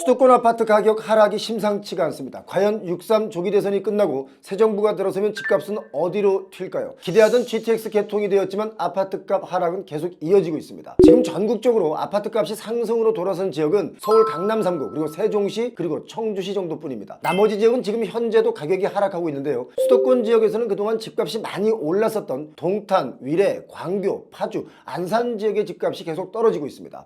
수도권 아파트 가격 하락이 심상치가 않습니다. 과연 6.3 조기 대선이 끝나고 새 정부가 들어서면 집값은 어디로 튈까요? 기대하던 GTX 개통이 되었지만 아파트값 하락은 계속 이어지고 있습니다. 지금 전국적으로 아파트값이 상승으로 돌아선 지역은 서울 강남 3구 그리고 세종시 그리고 청주시 정도뿐입니다. 나머지 지역은 지금 현재도 가격이 하락하고 있는데요. 수도권 지역에서는 그동안 집값이 많이 올랐었던 동탄, 위례, 광교, 파주, 안산 지역의 집값이 계속 떨어지고 있습니다.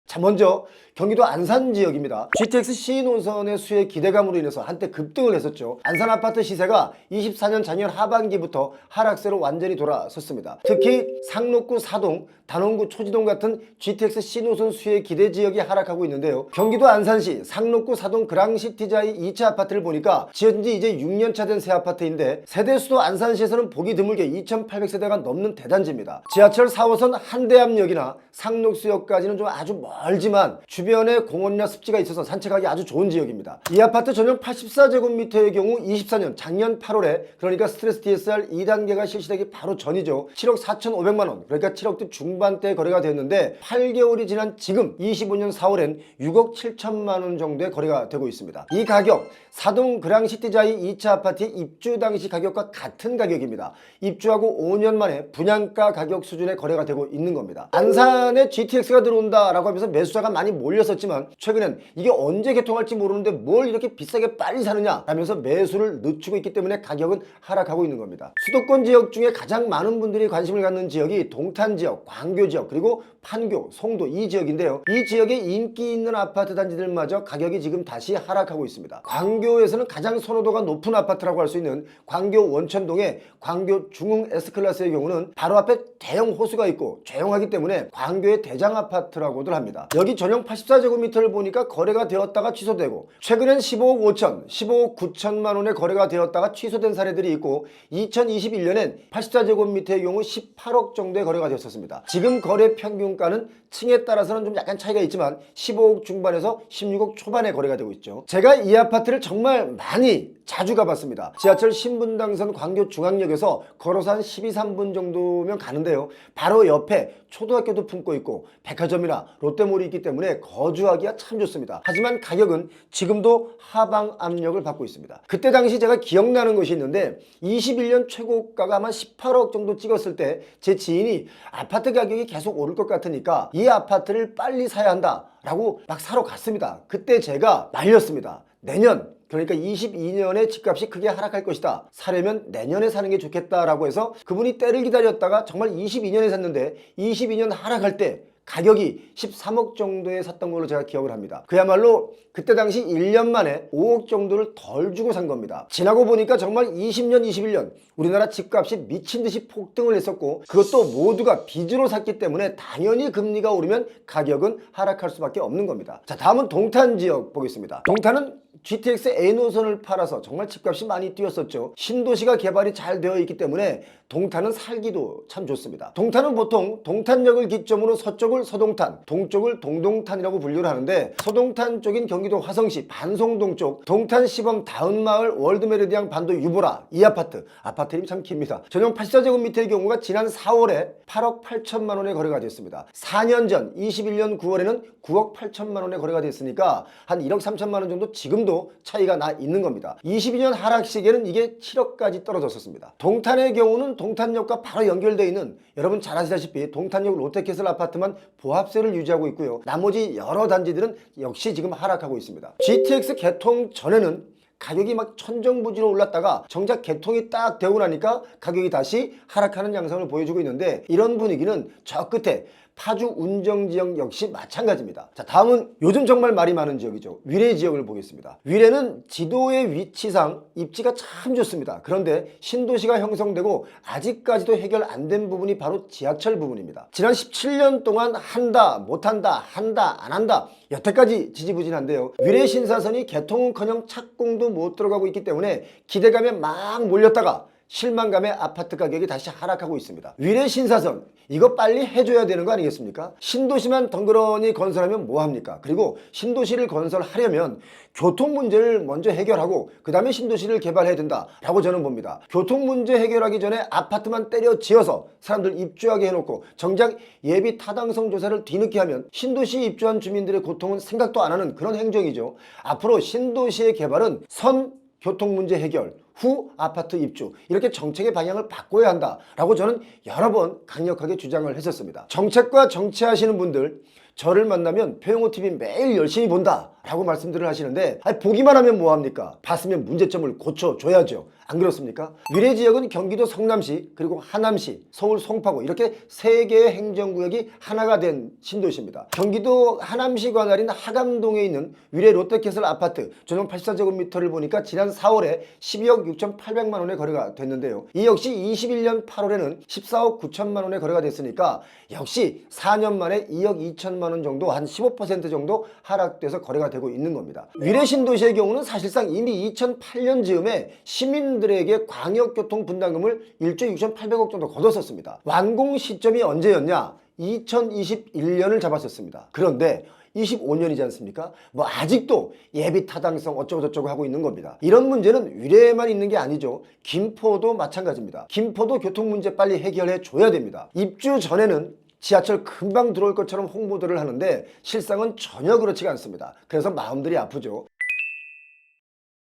자, 먼저 경기도 안산 지역입니다. GTX C 노선의 수혜 기대감으로 인해서 한때 급등을 했었죠. 안산 아파트 시세가 24년 작년 하반기부터 하락세로 완전히 돌아섰습니다. 특히 상록구 사동, 단원구 초지동 같은 GTX C 노선 수혜 기대 지역이 하락하고 있는데요. 경기도 안산시 상록구 사동 그랑시티자이 2차 아파트를 보니까 지은 지 이제 6년차 된 새 아파트인데 세대 수도 안산시에서는 보기 드물게 2,800세대가 넘는 대단지입니다. 지하철 4호선 한대암역이나 상록수역까지는 좀 아주 멀지만 주변에 공원이나 습지가 있어서 산책하기 아주 좋은 지역입니다. 이 아파트 전용 84제곱미터의 경우 24년 작년 8월에 그러니까 스트레스 DSR 2단계가 실시되기 바로 전이죠. 7억 4,500만원 그러니까 7억대 중반대에 거래가 되었는데 8개월이 지난 지금 25년 4월엔 6억 7천만원 정도의 거래가 되고 있습니다. 이 가격 사동 그랑시티자이 2차 아파트의 입주 당시 가격과 같은 가격입니다. 입주하고 5년 만에 분양가 가격 수준의 거래가 되고 있는 겁니다. 안산에 GTX가 들어온다라고 하면서 매수자가 많이 몰렸었지만 최근엔 이게 언제 개통할지 모르는데 뭘 이렇게 비싸게 빨리 사느냐 라면서 매수를 늦추고 있기 때문에 가격은 하락하고 있는 겁니다. 수도권 지역 중에 가장 많은 분들이 관심을 갖는 지역이 동탄 지역, 광교 지역 그리고 판교, 송도 이 지역인데요. 이 지역에 인기 있는 아파트 단지들마저 가격이 지금 다시 하락하고 있습니다. 광교에서는 가장 선호도가 높은 아파트라고 할 수 있는 광교 원천동의 광교 중흥 S클래스의 경우는 바로 앞에 대형 호수가 있고 조용하기 때문에 광교의 대장 아파트라고들 합니다. 여기 전용 84제곱미터를 보니까 거래가 되었다가 취소되고 최근엔 15억 5천, 15억 9천만 원에 거래가 되었다가 취소된 사례들이 있고 2021년엔 84제곱미터의 경우 18억 정도의 거래가 되었습니다. 지금 거래 평균가는 층에 따라서는 좀 약간 차이가 있지만 15억 중반에서 16억 초반에 거래가 되고 있죠. 제가 이 아파트를 정말 많이 자주 가봤습니다. 지하철 신분당선 광교중앙역에서 걸어서 한 12~13분 정도면 가는데요. 바로 옆에 초등학교도 품고 있고 백화점이나 롯데몰이 있기 때문에 거주하기가 참 좋습니다. 하지만 가격은 지금도 하방 압력을 받고 있습니다. 그때 당시 제가 기억나는 것이 있는데 21년 최고가가 아마 18억 정도 찍었을 때 제 지인이 아파트 가격이 계속 오를 것 같으니까 이 아파트를 빨리 사야 한다 라고 막 사러 갔습니다. 그때 제가 말렸습니다. 내년 그러니까 22년에 집값이 크게 하락할 것이다. 사려면 내년에 사는 게 좋겠다라고 해서 그분이 때를 기다렸다가 정말 22년에 샀는데 22년 하락할 때 가격이 13억 정도에 샀던 걸로 제가 기억을 합니다. 그야말로 그때 당시 1년 만에 5억 정도를 덜 주고 산 겁니다. 지나고 보니까 정말 20년, 21년 우리나라 집값이 미친 듯이 폭등을 했었고 그것도 모두가 빚으로 샀기 때문에 당연히 금리가 오르면 가격은 하락할 수밖에 없는 겁니다. 자, 다음은 동탄 지역 보겠습니다. 동탄은 GTX A 노선을 팔아서 정말 집값이 많이 뛰었었죠. 신도시가 개발이 잘 되어 있기 때문에 동탄은 살기도 참 좋습니다. 동탄은 보통 동탄역을 기점으로 서쪽을 서동탄, 동쪽을 동동탄이라고 분류를 하는데 서동탄 쪽인 경기도 화성시 반송동 쪽 동탄 시범 다운마을 월드메리디앙 반도 유보라 이 아파트 이름이 참 깁니다. 전용 84제곱미터의 경우가 지난 4월에 8억 8천만 원에 거래가 됐습니다. 4년 전 21년 9월에는 9억 8천만 원에 거래가 됐으니까 한 1억 3천만 원 정도 지금도 차이가 나 있는 겁니다. 22년 하락 시기에는 이게 7억까지 떨어졌었습니다. 동탄의 경우는 동탄역과 바로 연결되어 있는 여러분 잘 아시다시피 동탄역 롯데캐슬 아파트만 보합세를 유지하고 있고요. 나머지 여러 단지들은 역시 지금 하락하고 있습니다. GTX 개통 전에는 가격이 막 천정부지로 올랐다가 정작 개통이 딱 되고 나니까 가격이 다시 하락하는 양상을 보여주고 있는데 이런 분위기는 저 끝에 파주 운정지역 역시 마찬가지입니다. 자, 다음은 요즘 정말 말이 많은 지역이죠. 위례 지역을 보겠습니다. 위례는 지도의 위치상 입지가 참 좋습니다. 그런데 신도시가 형성되고 아직까지도 해결 안 된 부분이 바로 지하철 부분입니다. 지난 17년 동안 한다 못한다 한다 안 한다 여태까지 지지부진한데요. 위례 신사선이 개통은커녕 착공도 못 들어가고 있기 때문에 기대감에 막 몰렸다가 실망감에 아파트 가격이 다시 하락하고 있습니다. 위례 신사선 이거 빨리 해줘야 되는 거 아니겠습니까? 신도시만 덩그러니 건설하면 뭐합니까? 그리고 신도시를 건설하려면 교통 문제를 먼저 해결하고 그 다음에 신도시를 개발해야 된다라고 저는 봅니다. 교통 문제 해결하기 전에 아파트만 때려 지어서 사람들 입주하게 해놓고 정작 예비 타당성 조사를 뒤늦게 하면 신도시에 입주한 주민들의 고통은 생각도 안 하는 그런 행정이죠. 앞으로 신도시의 개발은 선 교통 문제 해결 후 아파트 입주 이렇게 정책의 방향을 바꿔야 한다라고 저는 여러 번 강력하게 주장을 했었습니다. 정책과 정치하시는 분들 저를 만나면 표영호TV 매일 열심히 본다 라고 말씀들을 하시는데 보기만 하면 뭐합니까? 봤으면 문제점을 고쳐줘야죠. 안 그렇습니까? 위례 지역은 경기도 성남시 그리고 하남시 서울 송파구 이렇게 3개의 행정구역이 하나가 된 신도시입니다. 경기도 하남시 관할인 하감동에 있는 위례 롯데캐슬 아파트 전용 84제곱미터를 보니까 지난 4월에 12억 6,800만 원에 거래가 됐는데요. 이 역시 21년 8월에는 14억 9천만 원에 거래가 됐으니까 역시 4년 만에 2억 2천만 원 정도 한 15% 정도 하락돼서 거래가 되고 있는 겁니다. 위례 신도시의 경우는 사실상 이미 2008년 즈음에 시민들에게 광역교통 분담금을 1조 6,800억 정도 거뒀었습니다. 완공 시점이 언제였냐? 2021년을 잡았었습니다. 그런데 25년이지 않습니까? 뭐 아직도 예비 타당성 어쩌고저쩌고 하고 있는 겁니다. 이런 문제는 위례에만 있는 게 아니죠. 김포도 마찬가지입니다. 김포도 교통 문제 빨리 해결해 줘야 됩니다. 입주 전에는 지하철 금방 들어올 것처럼 홍보들을 하는데 실상은 전혀 그렇지가 않습니다. 그래서 마음들이 아프죠.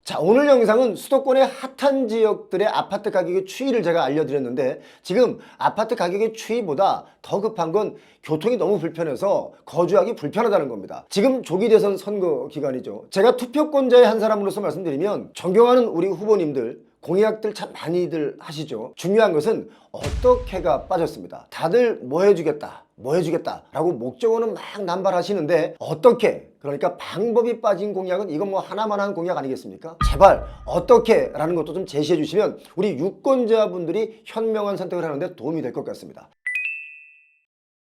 자, 오늘 영상은 수도권의 핫한 지역들의 아파트 가격의 추이를 제가 알려드렸는데 지금 아파트 가격의 추이보다 더 급한 건 교통이 너무 불편해서 거주하기 불편하다는 겁니다. 지금 조기 대선 선거 기간이죠. 제가 투표권자의 한 사람으로서 말씀드리면 존경하는 우리 후보님들 공약들 참 많이들 하시죠. 중요한 것은 어떻게가 빠졌습니다. 다들 뭐 해주겠다 라고 목적어는 막 남발하시는데 어떻게 그러니까 방법이 빠진 공약은 이건 뭐 하나만 한 공약 아니겠습니까? 제발 어떻게 라는 것도 좀 제시해 주시면 우리 유권자분들이 현명한 선택을 하는데 도움이 될 것 같습니다.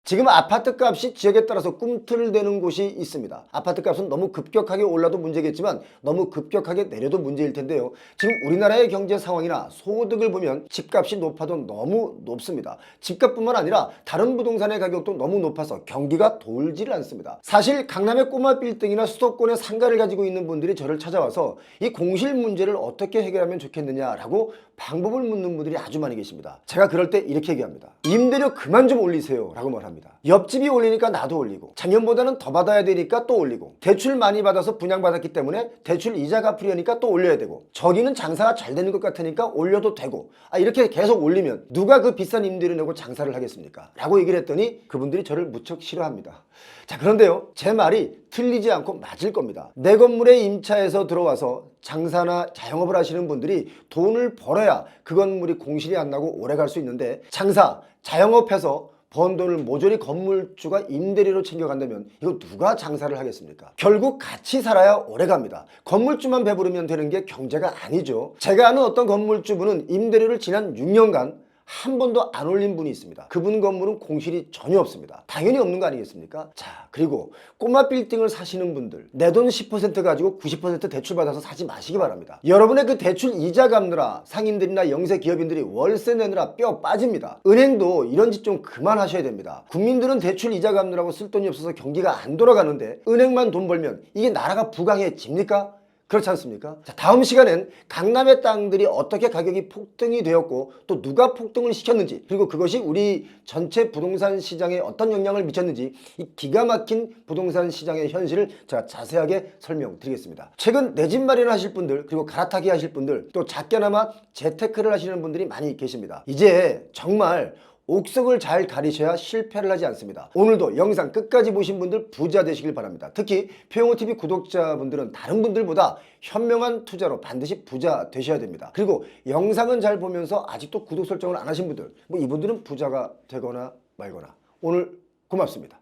지금 아파트 값이 지역에 따라서 꿈틀대는 곳이 있습니다. 아파트 값은 너무 급격하게 올라도 문제겠지만 너무 급격하게 내려도 문제일 텐데요. 지금 우리나라의 경제 상황이나 소득을 보면 집값이 높아도 너무 높습니다. 집값뿐만 아니라 다른 부동산의 가격도 너무 높아서 경기가 돌지를 않습니다. 사실 강남의 꼬마 빌딩이나 수도권의 상가를 가지고 있는 분들이 저를 찾아와서 이 공실 문제를 어떻게 해결하면 좋겠느냐라고 방법을 묻는 분들이 아주 많이 계십니다. 제가 그럴 때 이렇게 얘기합니다. 임대료 그만 좀 올리세요 라고 말합니다. 옆집이 올리니까 나도 올리고 작년보다는 더 받아야 되니까 또 올리고 대출 많이 받아서 분양받았기 때문에 대출 이자 갚으려니까 또 올려야 되고 저기는 장사가 잘 되는 것 같으니까 올려도 되고 이렇게 계속 올리면 누가 그 비싼 임대료 내고 장사를 하겠습니까? 라고 얘기를 했더니 그분들이 저를 무척 싫어합니다. 자, 그런데요 제 말이 틀리지 않고 맞을 겁니다. 내 건물에 임차해서 들어와서 장사나 자영업을 하시는 분들이 돈을 벌어야 그 건물이 공실이 안 나고 오래 갈 수 있는데 장사, 자영업해서 번 돈을 모조리 건물주가 임대료로 챙겨간다면 이거 누가 장사를 하겠습니까? 결국 같이 살아야 오래 갑니다. 건물주만 배부르면 되는 게 경제가 아니죠. 제가 아는 어떤 건물주분은 임대료를 지난 6년간 한 번도 안 올린 분이 있습니다. 그분 건물은 공실이 전혀 없습니다. 당연히 없는 거 아니겠습니까? 자, 그리고 꼬마 빌딩을 사시는 분들 내 돈 10% 가지고 90% 대출 받아서 사지 마시기 바랍니다. 여러분의 그 대출 이자 갚느라 상인들이나 영세 기업인들이 월세 내느라 뼈 빠집니다. 은행도 이런 짓 좀 그만하셔야 됩니다. 국민들은 대출 이자 갚느라고 쓸 돈이 없어서 경기가 안 돌아가는데 은행만 돈 벌면 이게 나라가 부강해집니까? 그렇지 않습니까? 자, 다음 시간엔 강남의 땅들이 어떻게 가격이 폭등이 되었고 또 누가 폭등을 시켰는지 그리고 그것이 우리 전체 부동산 시장에 어떤 영향을 미쳤는지 이 기가 막힌 부동산 시장의 현실을 제가 자세하게 설명드리겠습니다. 최근 내 집 마련하실 분들 그리고 갈아타기 하실 분들 또 작게나마 재테크를 하시는 분들이 많이 계십니다. 이제 정말 옥석을 잘 가리셔야 실패를 하지 않습니다. 오늘도 영상 끝까지 보신 분들 부자 되시길 바랍니다. 특히 표영호TV 구독자분들은 다른 분들보다 현명한 투자로 반드시 부자 되셔야 됩니다. 그리고 영상은 잘 보면서 아직도 구독 설정을 안 하신 분들 이분들은 부자가 되거나 말거나 오늘 고맙습니다.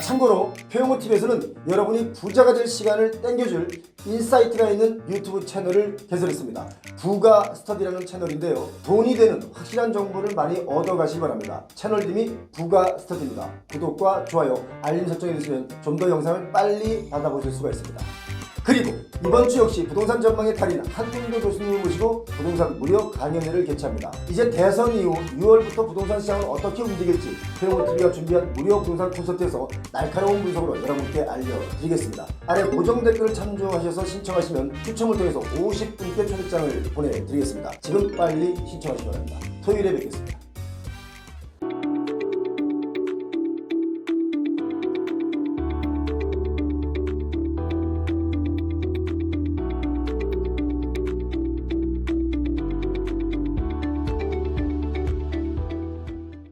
참고로 표영호TV에서는 여러분이 부자가 될 시간을 땡겨줄 인사이트가 있는 유튜브 채널을 개설했습니다. 부가스터디라는 채널인데요. 돈이 되는 확실한 정보를 많이 얻어가시기 바랍니다. 채널 이름이 부가스터디입니다. 구독과 좋아요, 알림 설정해 주시면 좀 더 영상을 빨리 받아보실 수가 있습니다. 그리고 이번 주 역시 부동산 전망의 달인 한민도 교수님을 모시고 부동산 무료 강연회를 개최합니다. 이제 대선 이후 6월부터 부동산 시장은 어떻게 움직일지 페어모TV가 준비한 무료 부동산 콘서트에서 날카로운 분석으로 여러분께 알려드리겠습니다. 아래 고정 댓글을 참조하셔서 신청하시면 추첨을 통해서 50분께 초대장을 보내드리겠습니다. 지금 빨리 신청하시기 바랍니다. 토요일에 뵙겠습니다.